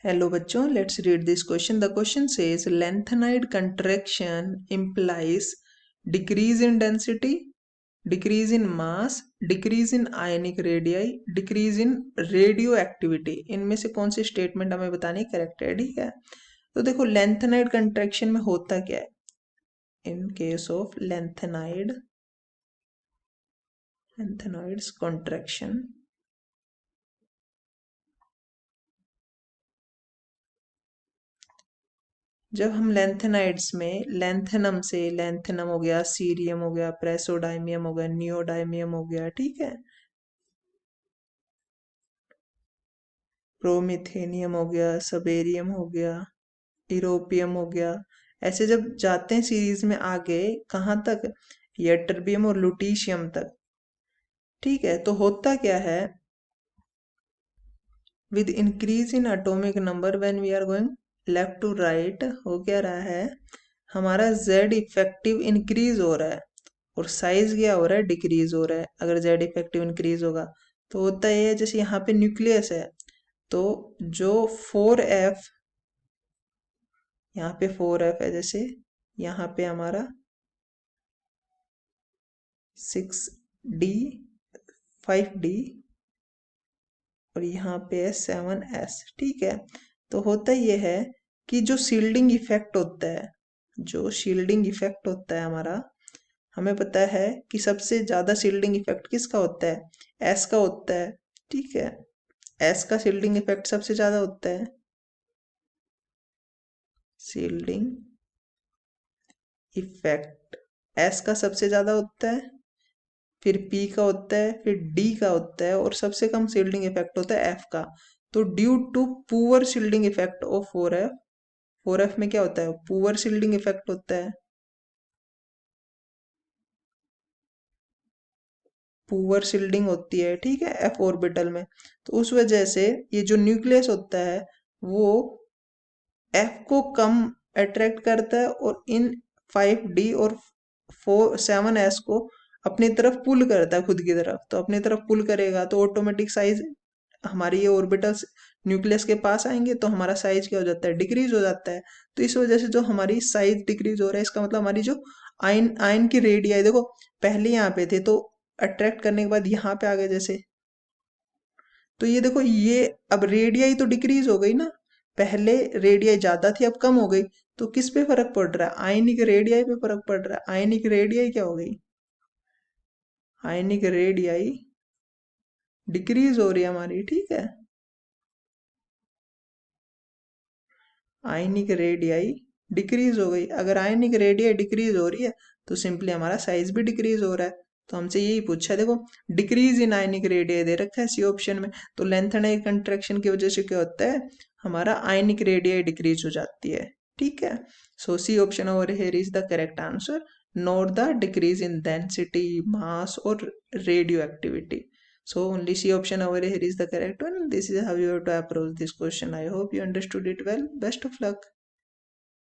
Hello बच्चों, let's read this question. The question says lengthened contraction implies decrease in density, decrease in mass, decrease in ionic radii, decrease in radioactivity. इनमें से कौन सी statement हमें बतानी correct है? ठीक है, तो देखो लेंथेनाइड कंट्रैक्शन में होता क्या है. In case of lengthenoids contraction, जब हम लेंथेनाइड्स में लेंथेनम से, लेंथेनम हो गया, सीरियम हो गया, प्रेसोडाइमियम हो गया, नियोडाइमियम हो गया, ठीक है, प्रोमिथेनियम हो गया, सबेरियम हो गया, यूरोपियम हो गया, ऐसे जब जाते हैं सीरीज में आगे कहाँ तक, यटरबियम और लुटीशियम तक. ठीक है, तो होता क्या है, with increase in atomic number when we are going left to right, हो क्या रहा है, हमारा जेड इफेक्टिव इंक्रीज हो रहा है और साइज क्या हो रहा है, डिक्रीज हो रहा है. अगर जेड इफेक्टिव इंक्रीज होगा तो होता है जैसे यहाँ पे न्यूक्लियस है, तो जो 4f, यहाँ पे 4f है, जैसे यहाँ पे हमारा 6d 5d और यहाँ पे है 7s. ठीक है, तो होता ये है कि जो शील्डिंग इफेक्ट होता है, जो शील्डिंग इफेक्ट होता है हमारा, हमें पता है कि सबसे ज्यादा शील्डिंग इफेक्ट किसका होता है, एस का होता है. ठीक है, एस का शील्डिंग इफेक्ट सबसे ज्यादा होता है, शील्डिंग इफेक्ट एस का सबसे ज्यादा होता है, फिर पी का होता है, फिर डी का होता है, और सबसे कम शील्डिंग इफेक्ट होता है एफ का. तो due to poor shielding effect of 4f, 4f में क्या होता है, पुअर शील्डिंग इफेक्ट होता है, पुअर शील्डिंग होती है. ठीक है, एफ ऑर्बिटल में. तो उस वजह से ये जो न्यूक्लियस होता है वो एफ को कम अट्रैक्ट करता है और इन 5d और 7s को अपनी तरफ पुल करता है, खुद की तरफ. तो अपनी तरफ पुल करेगा तो ऑटोमेटिक साइज हमारी ये ऑर्बिटल्स न्यूक्लियस के पास आएंगे, तो हमारा साइज क्या हो जाता है, डिक्रीज हो जाता है. तो इस वजह से जो हमारी साइज डिक्रीज हो रहा है, इसका मतलब हमारी जो आयन आयन की रेडियाई, देखो पहले यहाँ पे थे तो अट्रैक्ट करने के बाद यहाँ पे आ गए जैसे, तो ये देखो ये अब रेडियाई तो डिक्रीज हो गई ना, पहले रेडियाई ज्यादा थी अब कम हो गई. तो किस पे फर्क पड़ रहा है, आयनिक रेडियाई पे फर्क पड़ रहा है. आयनिक रेडियाई क्या हो गई, आयनिक रेडियाई डिक्रीज हो रही है हमारी. ठीक है, आयनिक रेडियाई डिक्रीज हो गई. अगर आयनिक रेडियाई डिक्रीज हो रही है तो सिंपली हमारा साइज भी डिक्रीज हो रहा है. तो हमसे यही पूछा है, देखो डिक्रीज इन आयनिक रेडियाई दे रखा है सी ऑप्शन में, तो लेंथेनाइड कंट्रैक्शन की वजह से क्या होता है, हमारा आयनिक रेडियाई डिक्रीज हो जाती है. ठीक है, so C option over here is the correct answer, not the decrease in density, mass और radioactivity. So only C option over here is the correct one. This is how you have to approach this question. I hope you understood it well. Best of luck.